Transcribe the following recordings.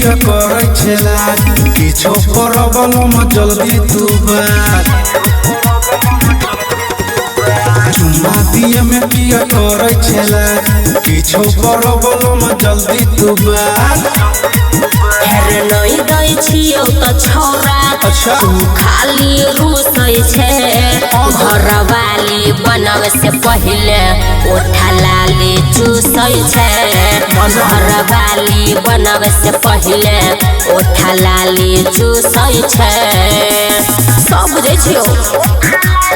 पिया करे छेला किछो प्रॉब्लम जल्दी तू बात चुम्मा दिए में पिया करे छेला किछो प्रॉब्लम जल्दी तू बात हेर नहीं दै छियो त छोरा अच्छा तू खाली रूसै छे घरवाली बनवे से पहले ओठा लाली चूसै छे घरवाली बनवे से पहले ओठा लाली चूसै छे सब बुझै छियो।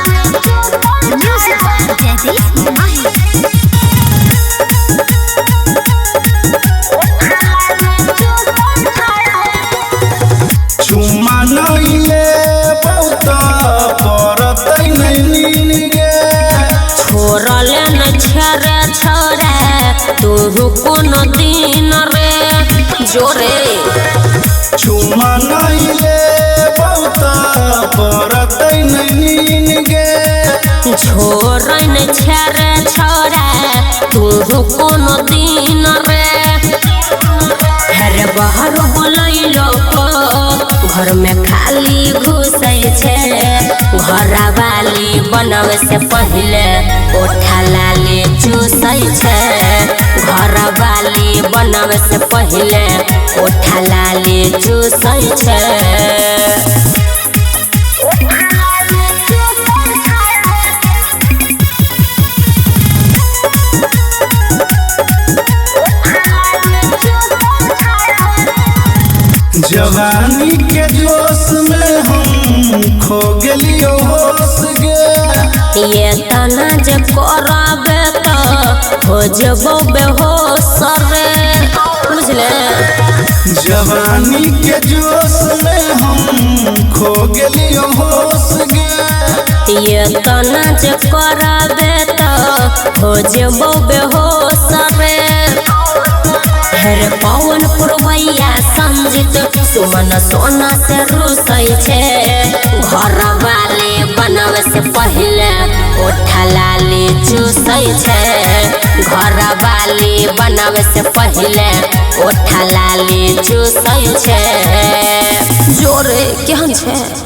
चुम्मा नहीं ले बहुत परतै नहीं नीन गे छोड़ले न छरे छोरे तू कोनो दिन रे जोरे चुम्मा नहीं ले बहुत परतै नहीं नीन गे छोड़ न छरे छोरे तू कोनो दिन रे हेर बाहर बोलैलो घर में खाली घुसै छे घरवाली बनवे से पहले ओठा लाली चूसै छे घरवाली बनवे से पहले ओठा लाली चूसै छे। जवानी के जोश में हम खो गेलियो होश गे ये तना जे करबे तो हो जबो बेहोश रे बुझले जवानी के जोश में हम खो गेलियो होश गे ये तना जे करबे तो हो जबो बेहोश रे हेर पवन पुरवैया संजित सुमन सोना से रूसै छे घरवाली बनवे से पहले ओठा लाली चूसै छे घरवाली बनवे से पहले ओठा लाली चूसै छे जोरे केहन छे।